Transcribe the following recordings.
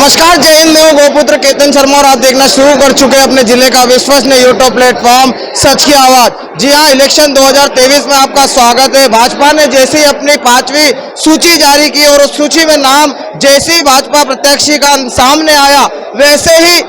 नमस्कार, जय हिंद। मैं हूं गोपुत्र केतन शर्मा और आप देखना शुरू कर चुके हैं अपने जिले का विश्वसनीय यूट्यूब प्लेटफॉर्म सच की आवाज। जी हां, इलेक्शन 2023 में आपका स्वागत है। भाजपा ने जैसे ही अपनी 5वीं सूची जारी की और उस सूची में नाम जैसे ही भाजपा प्रत्याशी का सामने आया, वैसे ही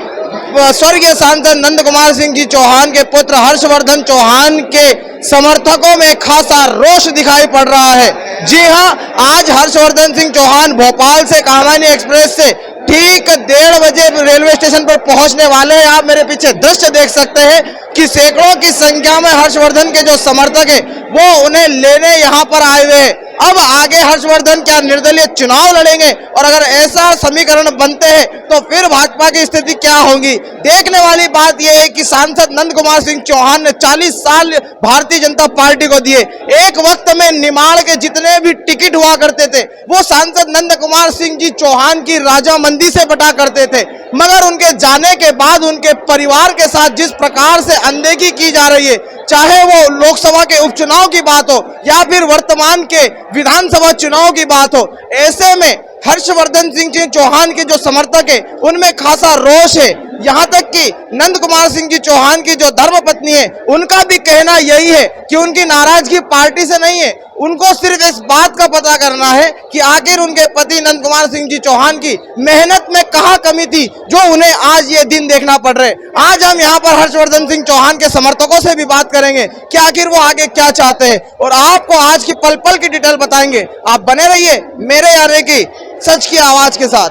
स्वर्गीय सांसद नंद कुमार सिंह जी चौहान के पुत्र हर्षवर्धन चौहान के समर्थकों में खासा रोष दिखाई पड़ रहा है। जी हां, आज हर्षवर्धन सिंह चौहान भोपाल से कामायनी एक्सप्रेस से ठीक 1:30 बजे रेलवे स्टेशन पर पहुंचने वाले हैं। आप मेरे पीछे दृश्य देख सकते हैं कि सैकड़ों की संख्या में हर्षवर्धन के जो समर्थक है वो उन्हें लेने यहां पर आए हुए हैं। अब आगे हर्षवर्धन क्या निर्दलीय चुनाव लड़ेंगे और अगर ऐसा समीकरण बनते हैं तो फिर भाजपा की स्थिति क्या होगी? देखने वाली बात यह है कि सांसद नंद कुमार सिंह चौहान ने 40 साल भारतीय जनता पार्टी को दिए। एक वक्त में निमाड़ के जितने भी टिकट हुआ करते थे वो सांसद नंद कुमार सिंह जी चौहान की राजामंदी से बटा करते थे, मगर उनके जाने के बाद उनके परिवार के साथ जिस प्रकार से अनदेखी की जा रही है, चाहे वो लोकसभा के उपचुनाव की बात हो या फिर वर्तमान के विधानसभा चुनाव की बात हो, ऐसे में हर्षवर्धन सिंह जी चौहान के जो समर्थक है उनमें खासा रोष है। यहाँ तक कि नंद कुमार सिंह जी चौहान की जो धर्मपत्नी है उनका भी कहना यही है कि उनकी नाराजगी पार्टी से नहीं है, उनको सिर्फ इस बात का पता करना है कि आखिर उनके पति नंद कुमार सिंह जी चौहान की मेहनत में कहाँ कमी थी जो उन्हें आज ये दिन देखना पड़ रहे। आज हम यहाँ पर हर्षवर्धन सिंह चौहान के समर्थकों से भी बात करेंगे कि आखिर वो आगे क्या चाहते हैं और आपको आज की पल पल की डिटेल बताएंगे। आप बने रहिए मेरे यानी कि सच की आवाज के साथ।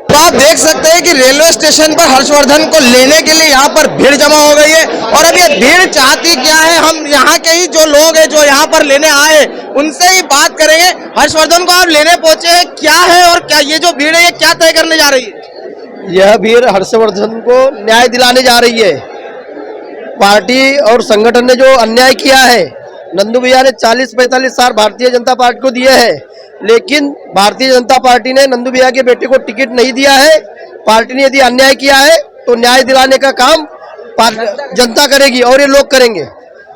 तो आप देख सकते हैं कि रेलवे स्टेशन पर हर्षवर्धन को लेने के लिए यहाँ पर भीड़ जमा हो गई है और अब ये भीड़ चाहती क्या है, हम यहाँ के ही जो लोग हैं जो यहाँ पर लेने आए उनसे ही बात करेंगे। हर्षवर्धन को आप लेने पहुंचे हैं, क्या है और क्या ये जो भीड़ है ये क्या तय करने जा रही है? यह भीड़ हर्षवर्धन को न्याय दिलाने जा रही है। पार्टी और संगठन ने जो अन्याय किया है, नंदू भैया ने 40-45 साल भारतीय जनता पार्टी को दिए हैं, लेकिन भारतीय जनता पार्टी ने नंदू भैया के बेटे को टिकट नहीं दिया है। पार्टी ने यदि अन्याय किया है तो न्याय दिलाने का काम जनता करेगी और ये लोग करेंगे।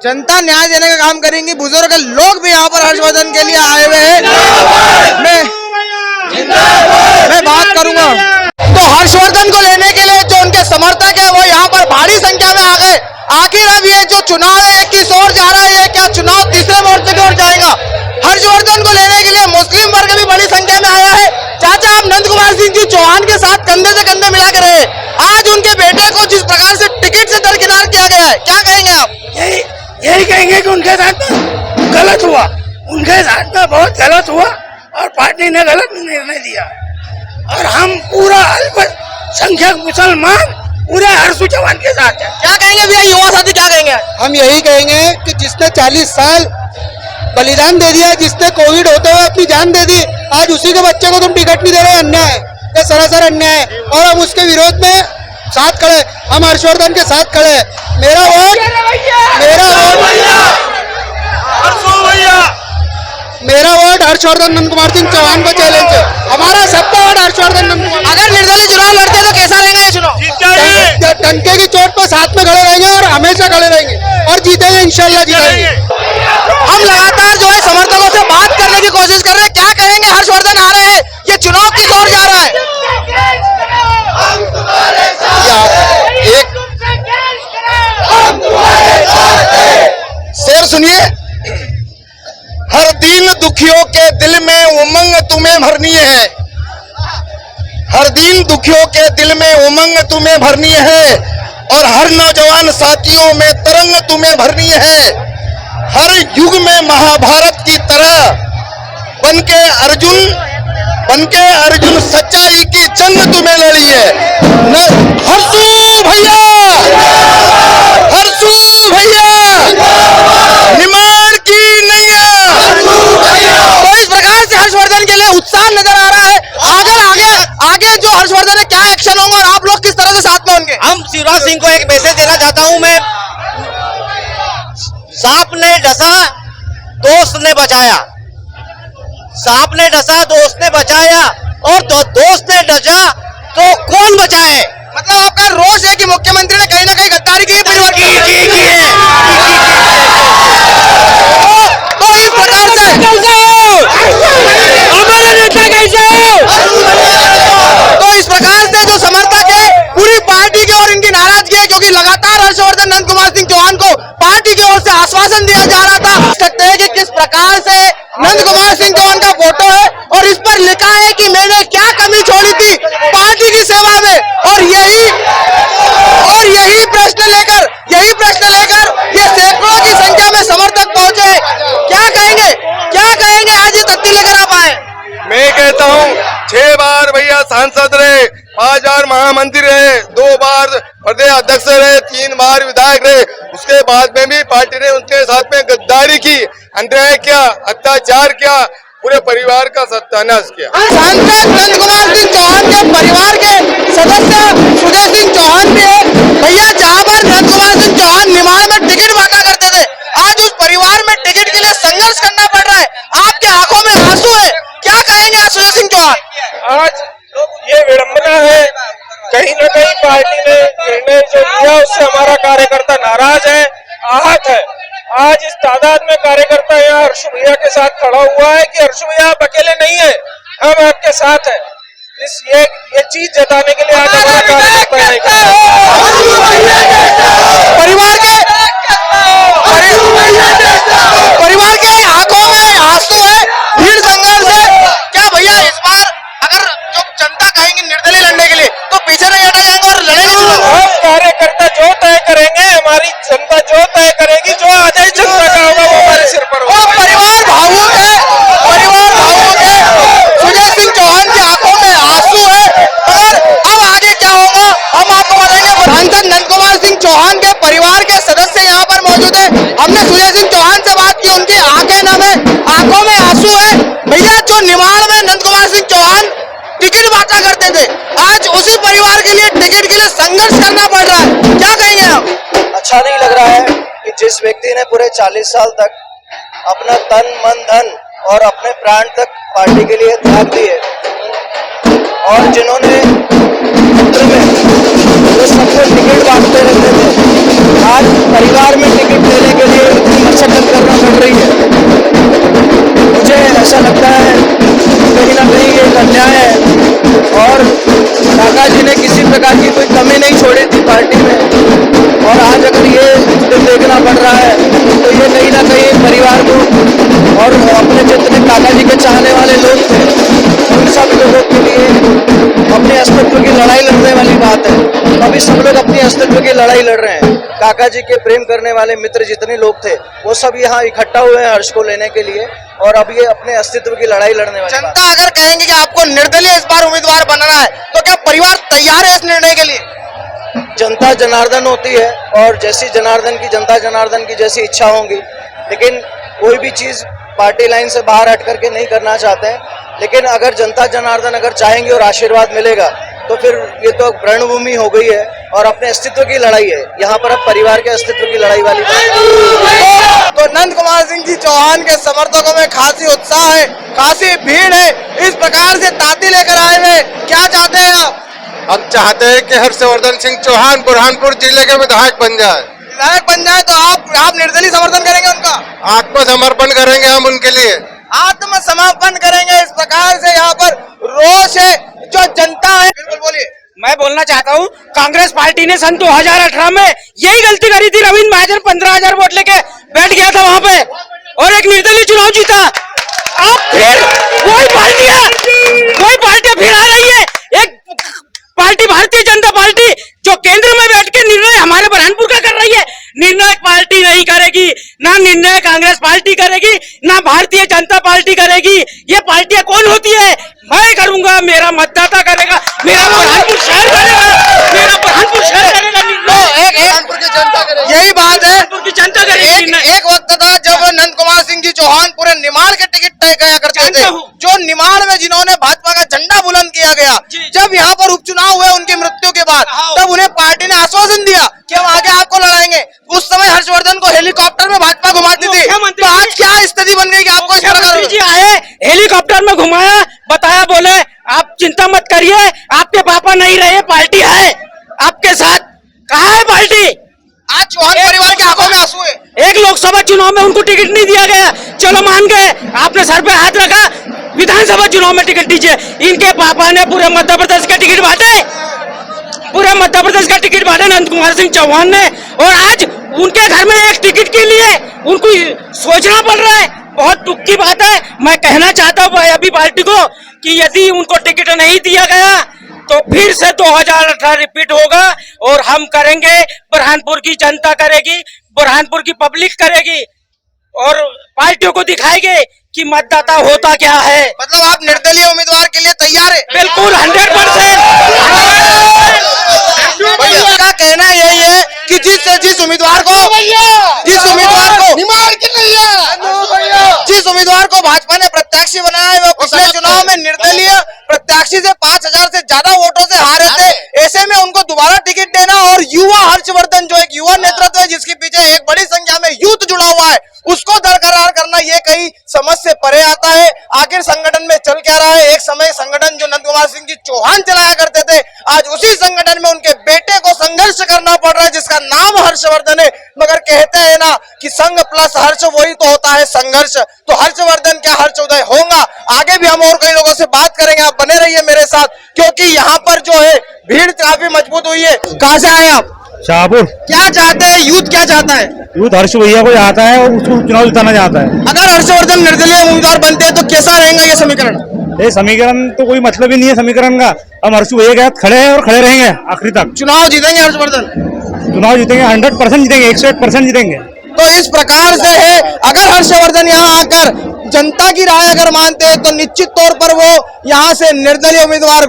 जनता न्याय देने का काम करेंगी। बुजुर्ग लोग भी यहाँ पर हर्षवर्धन के लिए आए हुए हैं। मैं बात करूंगा तो हर्षवर्धन को लेने के लिए जो उनके समर्थक है वो यहाँ पर भारी संख्या में आ गए। आखिर अब ये जो चुनाव है किस ओर जा रहा है, क्या चुनाव तीसरे मोर्चे की ओर जाएगा? हर्षवर्धन को लेने के लिए मुस्लिम वर्ग भी बड़ी संख्या में आया है। चाचा, आप नंद कुमार सिंह जी चौहान के साथ कंधे से कंधे मिला कर रहे, आज उनके बेटे को जिस प्रकार से टिकट से दरकिनार किया गया है, क्या कहेंगे आप? यही कहेंगे कि उनके साथ गलत हुआ, उनके साथ में बहुत गलत हुआ और पार्टी ने गलत निर्णय दिया और हम पूरा अल्पसंख्यक मुसलमान पूरे हर्षू चौहान के साथ है। क्या कहेंगे भैया, युवा साथी क्या कहेंगे? हम यही कहेंगे कि जिसने 40 साल बलिदान दे दिया, जिसने कोविड होते हुए अपनी जान दे दी, आज उसी के बच्चे को तुम टिकट नहीं दे रहे, अन्याय है, ये सरासर अन्याय है और हम उसके विरोध में साथ खड़े, हम हर्षवर्धन के साथ खड़े। मेरा वोट हर्षवर्धन नंद कुमार सिंह चौहान को चैलेंज है। हमारा सबका वोट हर्षवर्धन नंद कुमार। अगर निर्दलीय चुनाव लड़ते हैं तो कैसा रहेगा ये चुनाव? टंके की चोट पर साथ में खड़े रहेंगे और हमेशा खड़े रहेंगे और जीतेंगे, इंशाल्लाह जीतेंगे। हम लगातार जो है समर्थकों से बात करने की कोशिश कर रहे हैं। क्या कहेंगे? हर्षवर्धन आ रहे हैं, ये चुनाव किस ओर जा रहा है? शेर सुनिए, हर दीन दुखियों के दिल में उमंग तुम्हें भरनी है, हर दीन दुखियों के दिल में उमंग तुम्हें भरनी है और हर नौजवान साथियों में तरंग तुम्हें भरनी है। हर युग में महाभारत की तरह बनके अर्जुन सच्चाई की जंग तुम्हें लड़ी है। हर्षू भैया, निमाड़ की नैया। तो इस प्रकार से हर्षवर्धन के लिए उत्साह नजर आ रहा है। आगे जो हर्षवर्धन है क्या एक्शन होंगे और आप लोग किस तरह से साथ में होंगे? हम शिवराज सिंह को एक मैसेज देना चाहता हूं मैं। सांप ने डसा, दोस्त ने बचाया, सांप ने डसा, दोस्त ने बचाया और दोस्त ने डसा तो कौन बचाए? मतलब आपका रोष है कि मुख्यमंत्री ने कहीं ना कहीं गद्दारी की है। तो इस प्रकार से हमारा नेता कैसे हो? तो इस प्रकार से क्योंकि लगातार हर्षवर्धन नंद कुमार सिंह चौहान को पार्टी की ओर से आश्वासन दिया जा रहा था। देख सकते हैं कि किस प्रकार से नंद कुमार सिंह चौहान का फोटो है और इस पर लिखा है कि मैंने क्या कमी छोड़ी थी पार्टी की सेवा में, और यही प्रश्न लेकर ये सैकड़ों की संख्या में समर्थक पहुंचे हैं। क्या कहेंगे आज ये तथ्य लेकर आप आए? मैं कहता हूँ 6 बार भैया सांसद रहे, 5 बार महामंत्री रहे, 2 बार प्रदेश अध्यक्ष रहे, 3 बार विधायक रहे, उसके बाद में भी पार्टी ने उनके साथ में गद्दारी की, अन्याय किया, अत्याचार किया, पूरे परिवार का सत्यानाश किया। सांसद नंद कुमार सिंह चौहान के परिवार के सदस्य सुजय सिंह चौहान भी है। भैया जहाँ पर नंद कुमार सिंह चौहान निमाड़ में टिकट बांटा करते थे, आज उस परिवार में टिकट के लिए संघर्ष करना पड़ रहा है। आपके आंखों में आंसू है, क्या कहेंगे आज सुजय सिंह चौहान? आज ये विडंबना है, कहीं न कहीं पार्टी ने निर्णय जो लिया उससे हमारा कार्यकर्ता नाराज है, आहत है। आज इस तादाद में कार्यकर्ता यहाँ हर्षु भैया के साथ खड़ा हुआ है कि हर्षु भैया आप अकेले नहीं है, हम आपके साथ हैं। ये चीज जताने के लिए आज हमारा कार्यकर्ता नहीं परिवार के आंखों में आंसू है, भीड़ संघर्ष है। क्या भैया इस बार अगर जो जनता कहेंगे निर्दलीय लड़ने के लिए तो पीछे नहीं हटे जाएंगे और लड़ेंगे? हम कार्यकर्ता जो तय करेंगे, हमारी जनता जो तय करेगी, जो आदेश जनता का होगा वो हमारे सिर पर होगा। परिवार भावुक है, सुजय सिंह चौहान की आंखों में आंसू है, मगर अब आगे क्या होगा हम आपको बताएंगे। सांसद नंद कुमार सिंह चौहान के परिवार के सदस्य यहाँ पर मौजूद है। हमने सुजय सिंह चौहान से बात की, उनकी आंखें नम है, आंखों में आंसू है। भैया जो निमाड़ में नंद कुमार सिंह चौहान टिकट बांटा करते थे, आज उसी परिवार के लिए टिकट के लिए संघर्ष करना पड़ रहा है, क्या कहेंगे आप? अच्छा नहीं लग रहा है कि जिस व्यक्ति ने पूरे 40 साल तक अपना तन मन धन और अपने प्राण तक पार्टी के लिए त्याग दिए और जिन्होंने केंद्र में जो सबको टिकट बांटते रहते थे, आज परिवार में टिकट देने के लिए इतनी मशक्कत करना पड़ रही है। मुझे ऐसा लगता है कहीं ना कहीं ये अन्याय है और काका जी ने किसी प्रकार की कोई कमी नहीं छोड़ी थी पार्टी में, और आज अगर ये देखना पड़ रहा है तो ये कहीं ना कहीं परिवार को और अपने जितने काका जी के चाहने वाले लोग थे उन सब लोगों के लिए अपने अस्तित्व की लड़ाई लड़ने वाली बात है। अभी सब लोग अपनी अस्तित्व की लड़ाई लड़ रहे हैं। काका जी के प्रेम करने वाले मित्र जितने लोग थे वो सब यहाँ इकट्ठा हुए हैं हर्ष को लेने के लिए, और अब ये अपने अस्तित्व की लड़ाई लड़ने वाली। जनता अगर कहेंगे कि आपको निर्दलीय इस बार उम्मीदवार बनना है तो क्या परिवार तैयार है इस निर्णय के लिए? जनता जनार्दन होती है और जैसी जनार्दन की जनता जनार्दन की जैसी इच्छा होंगी, लेकिन कोई भी चीज पार्टी लाइन से बाहर हट करके नहीं करना चाहते हैं। लेकिन अगर जनता जनार्दन अगर चाहेंगे और आशीर्वाद मिलेगा तो फिर ये तो रणभूमि हो गई है और अपने अस्तित्व की लड़ाई है। यहाँ पर अब परिवार के अस्तित्व की लड़ाई वाली तो नंद कुमार सिंह जी चौहान के समर्थकों में खासी उत्साह है, खासी भीड़ है, इस प्रकार से ताती लेकर आए हुए। क्या चाहते हैं आप? हम चाहते हैं कि हर्षवर्धन सिंह चौहान बुरहानपुर जिले के विधायक बन जाए। विधायक बन जाए तो आप निर्दलीय समर्थन करेंगे उनका? आत्मसमर्पण करेंगे हम उनके लिए, आत्मसमर्पण करेंगे। इस प्रकार से यहाँ पर रोष है, जो जनता है। बिल्कुल बोलिए। मैं बोलना चाहता हूँ, कांग्रेस पार्टी ने सन 2018 में यही गलती करी थी। रविंद्र महाजन 15,000 वोट लेके बैठ गया था वहाँ पे और एक निर्दलीय चुनाव जीता। अब फिर वही पार्टियां फिर आ रही है। एक पार्टी भारतीय जनता पार्टी जो केंद्र में बैठ के निर्णय हमारे बुरहानपुर का कर रही है। निर्णय पार्टी नहीं करेगी, ना निर्णय कांग्रेस पार्टी करेगी, ना भारतीय जनता पार्टी करेगी। ये पार्टियां कौन होती है? मैं करूंगा, मेरा मतदाता करेगा, मेरा बुरहानपुर शहर करेगा, मेरा बुरहानपुर शहर करेगा। यही बात है, की जनता करेगी। एक वक्त था जब नंद कुमार सिंह जी चौहान पूरे निमाड़ के टिकट तय किया करते थे, जो निमाड़ में जिन्होंने भाजपा का झंडा बुलंद किया गया। जब यहाँ पर उपचुनाव हुए उनकी मृत्यु के बाद, तब उन्हें पार्टी ने आश्वासन दिया कि हम आगे आपको लड़ाएंगे। उस समय हर्षवर्धन को हेलीकॉप्टर में भाजपा घुमाती थी, तो आज क्या स्थिति बन गई कि आपको इस प्रकार जी आए, हेलीकॉप्टर में घुमाया, बताया, बोले आप चिंता मत करिए, आपके पापा नहीं रहे, पार्टी है आपके साथ। कहाँ है पार्टी? आज चौहान परिवार की आंखों में आंसू है। एक लोकसभा चुनाव में उनको टिकट नहीं दिया गया, चलो मान गए, आपने सर पे हाथ रखा, विधानसभा चुनाव में टिकट दीजिए। इनके पापा ने पूरे मध्य प्रदेश के टिकट बांटे, पूरे मध्य प्रदेश का टिकट बांटा नंद कुमार सिंह चौहान ने, और आज उनके घर में एक टिकट के लिए उनको सोचना पड़ रहा है। बहुत दुख की बात है। मैं कहना चाहता हूँ अभी पार्टी को कि यदि उनको टिकट नहीं दिया गया तो फिर से 2018 रिपीट होगा, और हम करेंगे, बुरहानपुर की जनता करेगी, बुरहानपुर की पब्लिक करेगी, और पार्टियों को दिखाएंगे कि मतदाता होता क्या है। मतलब आप निर्दलीय उम्मीदवार के लिए तैयार है? बिल्कुल 100%। का कहना यही है कि जिस उम्मीदवार को भाजपा ने प्रत्याशी बनाया है वो पिछले चुनाव में निर्दलीय प्रत्याशी से 5000 से ज्यादा वोटों से हारे थे। ऐसे में उनको दोबारा टिकट देना, और युवा हर्षवर्धन जो एक युवा नेतृत्व है जिसके पीछे एक बड़ी संख्या में यूथ जुड़ा हुआ है, उसको दरकरार करना ये कई समझ से परे आता है। आखिर संगठन में चल क्या रहा है? एक समय संगठन जो नंद कुमार सिंह जी चौहान चलाया करते थे, आज उसी संगठन में उनके बेटे को संघर्ष करना पड़ रहा है जिसका नाम हर्षवर्धन है। मगर कहते हैं ना कि संघ प्लस हर्ष वही तो होता है संघर्ष। तो हर्षवर्धन क्या हर्षोदय होगा? आगे भी हम और कई लोगों से बात करेंगे, आप बने रहिए मेरे साथ, क्योंकि यहाँ पर जो है भीड़ काफी मजबूत हुई है। कहाँ से आए आप? शाहपुर। क्या चाहते हैं यूथ, क्या चाहता है? यूथ हर्ष भैया को आता है और उसको चुनाव जिताना चाहता है। अगर हर्षवर्धन निर्दलीय उम्मीदवार बनते हैं तो कैसा रहेगा ये समीकरण? ये समीकरण तो कोई मतलब ही नहीं है समीकरण का। हम हर्ष भैया के साथ खड़े हैं और खड़े रहेंगे आखिरी तक। चुनाव जीतेंगे हर्षवर्धन? चुनाव जीतेंगे, 100% जीतेंगे, 101% जीतेंगे। तो इस प्रकार से है, अगर हर्षवर्धन यहाँ आकर जनता की राय अगर मानते हैं तो निश्चित तौर पर वो यहाँ से निर्दलीय उम्मीदवार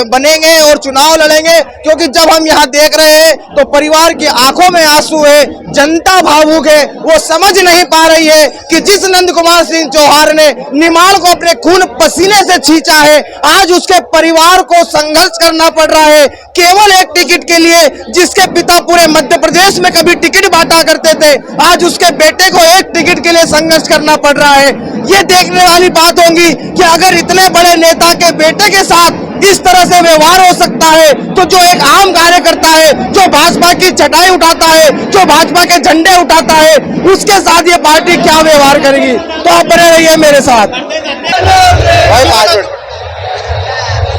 बनेंगे और चुनाव लड़ेंगे। क्योंकि जब हम यहाँ देख रहे हैं तो परिवार की आंखों में आंसू है, जनता भावुक है, वो समझ नहीं पा रही है कि जिस नंद कुमार सिंह चौहान ने निमाड़ को अपने खून पसीने से खींचा है, आज उसके परिवार को संघर्ष करना पड़ रहा है केवल एक टिकट के लिए। जिसके पिता पूरे मध्य प्रदेश में कभी टिकट बांटा करते थे, आज उसके बेटे को एक टिकट के लिए संघर्ष करना पड़ रहा है। ये देखने वाली बात होगी कि अगर इतने बड़े नेता के बेटे के साथ इस तरह से व्यवहार हो सकता है, तो जो एक आम कार्यकर्ता है, जो भाजपा की चटाई उठाता है, जो भाजपा के झंडे उठाता है, उसके साथ ये पार्टी क्या व्यवहार करेगी? तो आप बने रहिए मेरे साथ।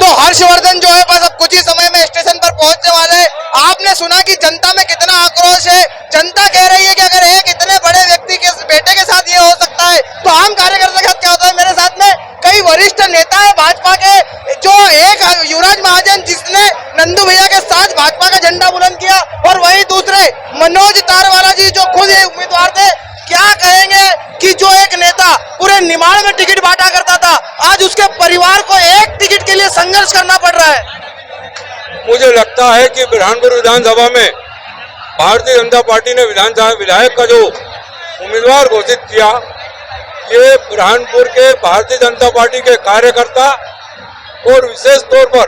तो हर्षवर्धन जो है बस अब कुछ ही समय में स्टेशन पर पहुंचने वाले हैं। आपने सुना कि जनता में कितना आक्रोश है। जनता कह रही है कि अगर एक इतने बड़े व्यक्ति के बेटे के साथ ये हो सकता है तो आम कार्यकर्ता के साथ क्या होता है? मेरे साथ में कई वरिष्ठ नेता है भाजपा के, जो एक युवराज महाजन जिसने नंदू भैया के साथ भाजपा का झंडा बुलंद किया, और वही दूसरे मनोज तारवाला जी जो खुद उम्मीदवार थे। क्या कहेंगे कि जो एक नेता पूरे निमाड़ में टिकट बांटा करता था, आज उसके परिवार को एक टिकट के लिए संघर्ष करना पड़ रहा है? मुझे लगता है कि बुरहानपुर विधानसभा में भारतीय जनता पार्टी ने विधायक का जो उम्मीदवार घोषित किया, ये बुरहानपुर के भारतीय जनता पार्टी के कार्यकर्ता, और विशेष तौर पर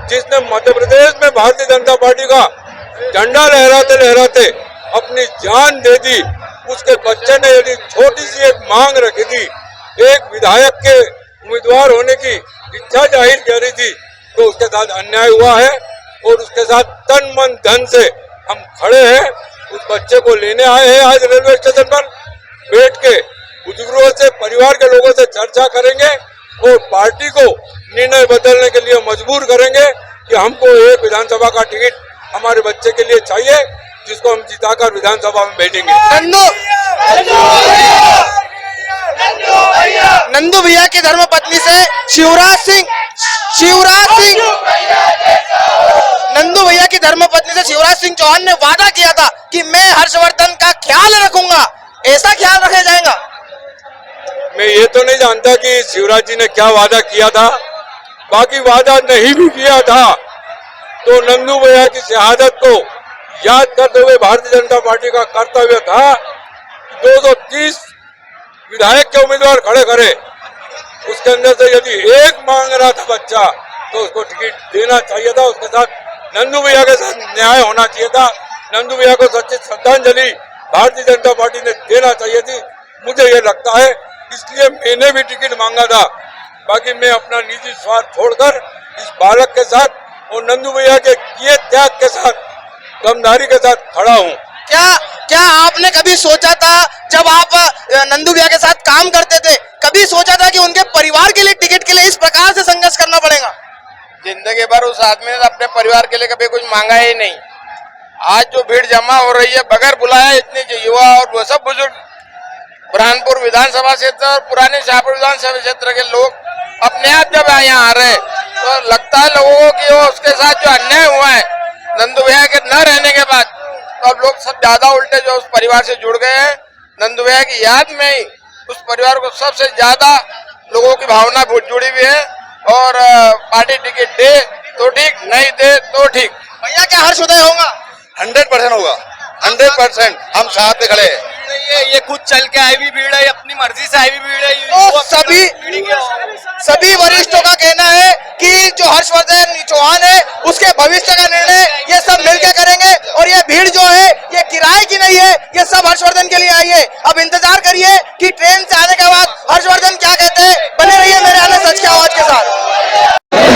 जिसने मध्य प्रदेश में भारतीय जनता पार्टी का झंडा लहराते लहराते अपनी जान दे दी, उसके बच्चे ने यदि छोटी सी एक मांग रखी थी, एक विधायक के उम्मीदवार होने की इच्छा जाहिर करी थी, तो उसके साथ अन्याय हुआ है। और उसके साथ तन मन धन से हम खड़े हैं। उस बच्चे को लेने आए हैं। आज रेलवे स्टेशन पर बैठ के बुजुर्गों से, परिवार के लोगों से चर्चा करेंगे और पार्टी को निर्णय बदलने के लिए मजबूर करेंगे कि हमको एक विधानसभा का टिकट हमारे बच्चे के लिए चाहिए, जिसको हम जिताकर विधानसभा में बैठेंगे। नंदू भैया की धर्मपत्नी से नंदू भैया की धर्मपत्नी से शिवराज सिंह चौहान ने वादा किया था कि मैं हर्षवर्धन का ख्याल रखूंगा। ऐसा ख्याल रखा जाएगा? मैं ये तो नहीं जानता कि शिवराज जी ने क्या वादा किया था, बाकी वादा नहीं भी किया था तो नंदू भैया की शहादत को याद करते हुए भारतीय जनता पार्टी का कर्तव्य था 230 विधायक के उम्मीदवार खड़े करे, उसके अंदर से यदि एक मांग रहा था बच्चा तो उसको टिकट देना चाहिए था। उसके साथ नंदू भैया के साथ न्याय होना चाहिए था। नंदू भैया को सच्ची श्रद्धांजलि भारतीय जनता पार्टी ने देना चाहिए थी, मुझे ये लगता है। इसलिए मैंने भी टिकट मांगा था। बाकी मैं अपना निजी स्वार्थ छोड़कर इस बालक के साथ और नंदू भैया के किए त्याग के साथ, दमदारी के साथ खड़ा हूँ। क्या आपने कभी सोचा था, जब आप नंदू भैया के साथ काम करते थे, कभी सोचा था कि उनके परिवार के लिए टिकट के लिए इस प्रकार से संघर्ष करना पड़ेगा? जिंदगी भर उस आदमी ने अपने परिवार के लिए कभी कुछ मांगा ही नहीं। आज जो भीड़ जमा हो रही है बगैर बुलाए, इतने जो युवा और वो सब बुजुर्ग बुरहानपुर विधानसभा क्षेत्र और पुराने शाहपुर विधानसभा क्षेत्र के लोग अपने आप जब यहाँ आ रहे तो लगता है लोगों को कि वो उसके साथ जो अन्याय हुआ है नंदू भैया के न रहने के बाद, तो अब लोग सब ज्यादा उल्टे जो उस परिवार से जुड़ गए हैं। नंदू भैया की याद में ही उस परिवार को सबसे ज्यादा लोगों की भावना जुड़ी हुई है। और पार्टी टिकट दे तो ठीक, नहीं दे तो ठीक। भैया क्या हर्षोदय होगा? 100% होगा, 100%। हम साथ में खड़े हैं। ये खुद चल के आई हुई भीड़ है, अपनी मर्जी से आई हुई भीड़ है। तो सभी वरिष्ठों का कहना है कि जो हर्षवर्धन चौहान है उसके भविष्य का निर्णय ये सब मिलकर करेंगे और ये भीड़ जो है ये किराए की नहीं है, ये सब हर्षवर्धन के लिए आई है। अब इंतजार करिए कि ट्रेन से आने के बाद हर्षवर्धन क्या कहते हैं। बने रहिए मेरे आने सच की आवाज के साथ।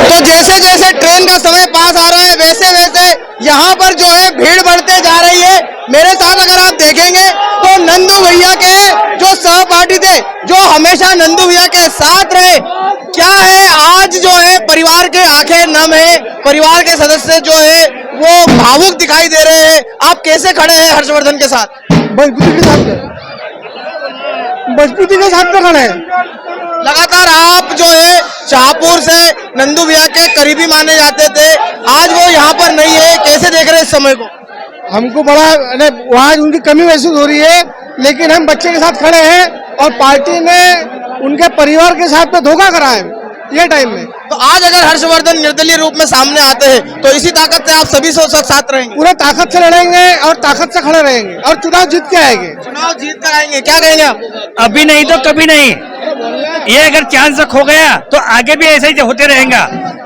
तो जैसे जैसे ट्रेन का समय पास आ रहा है वैसे वैसे यहाँ पर जो है भीड़ बढ़ते जा रही है। मेरे साथ अगर आप देखेंगे तो नंदू भैया के जो सहपाठी थे, जो हमेशा नंदू भैया के साथ रहे, क्या है आज जो है परिवार के आंखें नम है, परिवार के सदस्य जो है वो भावुक दिखाई दे रहे हैं। आप कैसे खड़े हैं हर्षवर्धन के साथ? मजबूती के साथ में खड़े हैं। लगातार आप जो है शाहपुर से नंदू भैया के करीबी माने जाते थे, आज वो यहाँ पर नहीं है, कैसे देख रहे हैं इस समय को? हमको बड़ा वहाँ उनकी कमी महसूस हो रही है, लेकिन हम बच्चे के साथ खड़े हैं और पार्टी ने उनके परिवार के साथ में धोखा करा है ये टाइम में। तो आज अगर हर्षवर्धन निर्दलीय रूप में सामने आते हैं तो इसी ताकत से आप सभी साथ रहेंगे? पूरे ताकत से लड़ेंगे और ताकत से खड़े रहेंगे और चुनाव जीत के आएंगे। चुनाव जीत कर आएंगे, क्या कहेंगे आप? अभी नहीं तो कभी नहीं। ये अगर चांस खो गया तो आगे भी ऐसे ही होते रहेगा,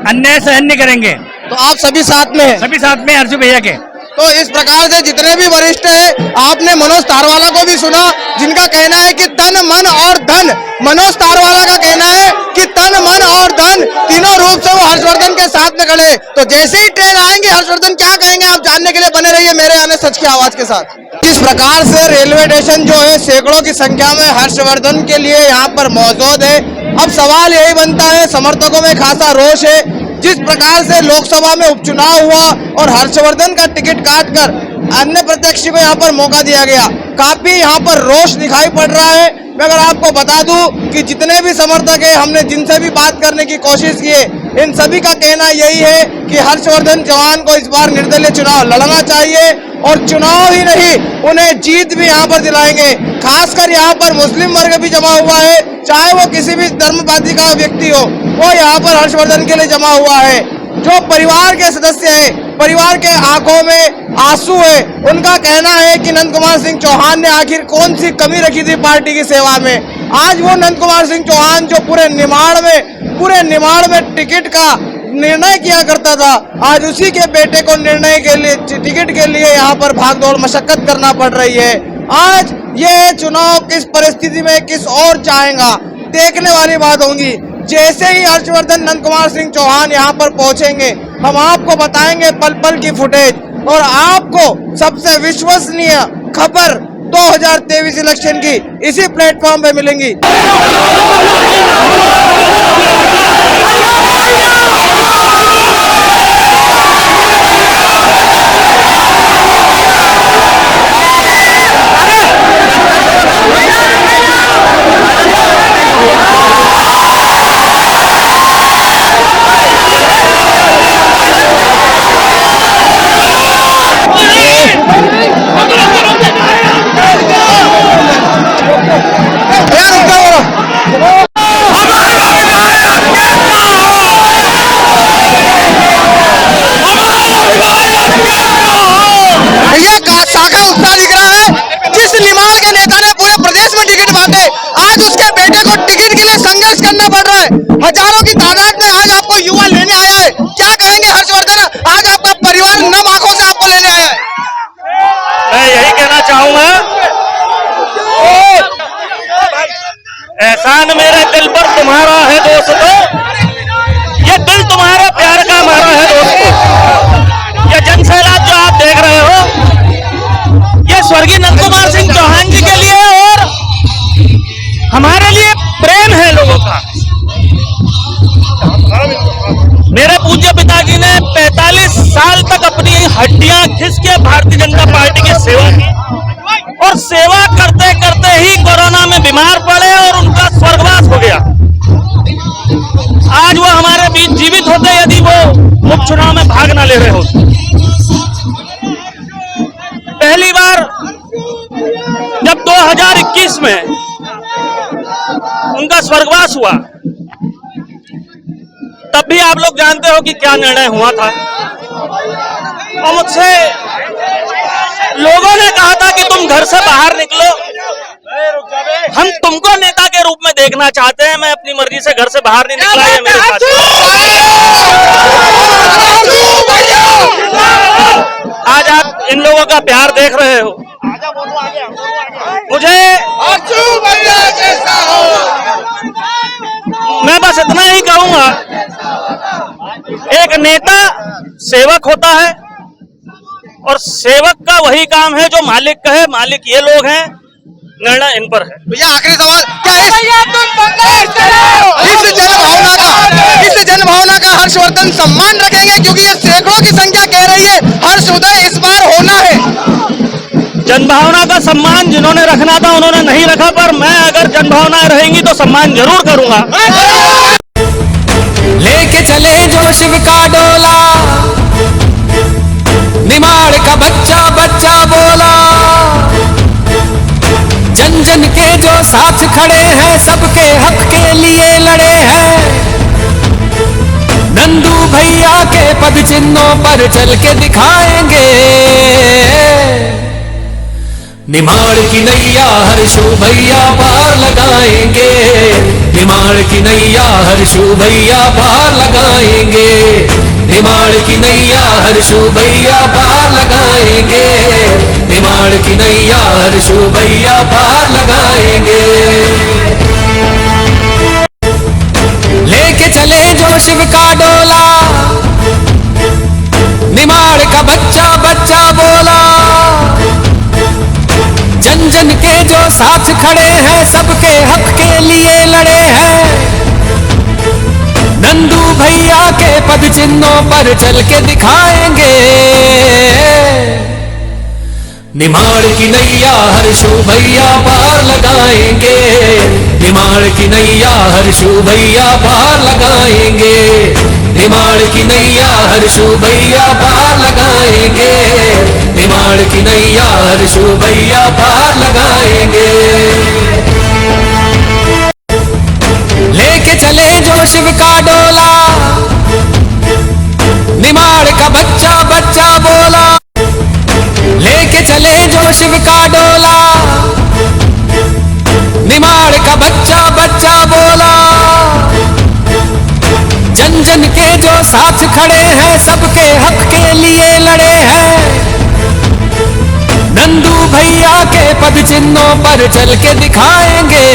अन्याय सहन नहीं करेंगे। तो आप सभी साथ में हैं? सभी साथ में हर्षू भैया के। तो इस प्रकार से जितने भी वरिष्ठ हैं, आपने मनोज तारवाला को भी सुना जिनका कहना है कि तन मन और धन, मनोज तारवाला का कहना है कि तन मन और धन तीनों रूप से वो हर्षवर्धन के साथ में खड़े। तो जैसे ही ट्रेन आएंगे हर्षवर्धन क्या कहेंगे आप जानने के लिए बने रहिए मेरे आने सच की आवाज के साथ। किस प्रकार से रेलवे स्टेशन जो है सैकड़ों की संख्या में हर्षवर्धन के लिए यहाँ पर मौजूद है। अब सवाल यही बनता है, समर्थकों में खासा रोष है। जिस प्रकार से लोकसभा में उपचुनाव हुआ और हर्षवर्धन का टिकट काटकर अन्य प्रत्याशी को यहाँ पर मौका दिया गया, काफी यहाँ पर रोष दिखाई पड़ रहा है। मैं अगर आपको बता दूं कि जितने भी समर्थक हैं, हमने जिनसे भी बात करने की कोशिश की है, इन सभी का कहना यही है कि हर्षवर्धन चौहान को इस बार निर्दलीय चुनाव लड़ना चाहिए और चुनाव ही नहीं उन्हें जीत भी यहाँ पर दिलाएंगे। खासकर यहाँ पर मुस्लिम वर्ग भी जमा हुआ है, चाहे वो किसी भी धर्मवादी का व्यक्ति हो, वो यहाँ पर हर्षवर्धन के लिए जमा हुआ है। जो परिवार के सदस्य है, परिवार के आंखों में आंसू है, उनका कहना है कि नंद कुमार सिंह चौहान ने आखिर कौन सी कमी रखी थी पार्टी की सेवा में। आज वो नंद कुमार सिंह चौहान जो पूरे निमाड़ में टिकट का निर्णय किया करता था, आज उसी के बेटे को निर्णय के लिए टिकट के लिए यहाँ पर भागदौड़ मशक्कत करना पड़ रही है। आज ये चुनाव किस परिस्थिति में किस और जाएगा देखने वाली बात होगी। जैसे ही हर्षवर्धन नंद कुमार सिंह चौहान यहाँ पर पहुंचेंगे, हम आपको बताएंगे पल पल की फुटेज और आपको सबसे विश्वसनीय खबर 2023 इलेक्शन की इसी प्लेटफॉर्म पे मिलेंगी। चुनाव में भाग ना ले रहे हो। पहली बार जब 2021 में उनका स्वर्गवास हुआ, तब भी आप लोग जानते हो कि क्या निर्णय हुआ था। और मुझसे लोगों ने कहा था कि तुम घर से बाहर निकलो, हम तुमको नेता के रूप में देखना चाहते हैं। मैं अपनी मर्जी से घर से बाहर नहीं निकला, ये मेरे साथ। आज आप इन लोगों का प्यार देख रहे हो। मैं बस इतना ही कहूंगा, एक नेता सेवक होता है और सेवक का वही काम है जो मालिक कहे। मालिक ये लोग हैं, निर्णय इन पर है। भैया आखिरी सवाल, क्या इस जनभावना का हर्षवर्धन सम्मान रखेंगे, क्योंकि ये सैकड़ों की संख्या कह रही है हर्ष उदय इस बार होना है। जनभावना का सम्मान जिन्होंने रखना था उन्होंने नहीं रखा, पर मैं अगर जनभावनाएं रहेंगी तो सम्मान जरूर करूंगा। लेके चले जो शिव का डोला, निमाड़ का बच्चा बच्चा बोला, जन जन के जो साथ खड़े हैं, सबके हक के लिए लड़े हैं। नंदू भैया के पद चिन्हों पर चल के दिखाएंगे। निमाड़ की नैया हर्षू भैया पार लगाएंगे। निमाड़ की नैया हर्षू भैया पार लगाएंगे। निमाड़ की नैया हर्षू भैया पार लगाएंगे। निमाड़ की नैया हर्षू भैया पार लगाएंगे। लेके चले जो शिव का डोला, निमाड़ का बच्चा बच्चा बोला, जन जन के जो साथ खड़े हैं, सबके हक के लिए लड़े हैं। नंदू भैया के पद चिन्हों पर चल के दिखाएंगे। निमाड़ की नैया हर्षू भैया पार लगाएंगे। निमाड़ की नैया हर्षू भैया पार लगाएंगे। निमाड़ की नैया हर्षू भैया पार लगाएंगे। निमाड़ की नैया हर्षू भैया पार लगाएंगे। लेके चले जो शिव का डोला, निमाड़ का बच्चा बच्चा बोला, लेके चले जो शिव का डोला, निमाड़ का बच्चा बच्चा बोला, जन जन के जो साथ खड़े हैं, सबके हक के लिए लड़े हैं। नंदू भैया के पद चिन्हों पर चल के दिखाएंगे।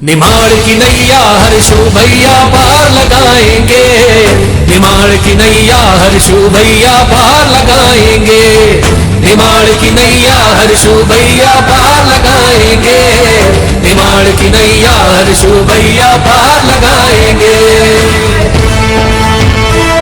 निमाड़ की नैया हर्षू भैया पार लगाएंगे। निमाड़ की नैया हर्षू भैया पार लगाएंगे। निमाड़ की नैया हर्षू भैया पार लगाएंगे। निमाड़ की नैया हर्षू भैया पार लगाएंगे।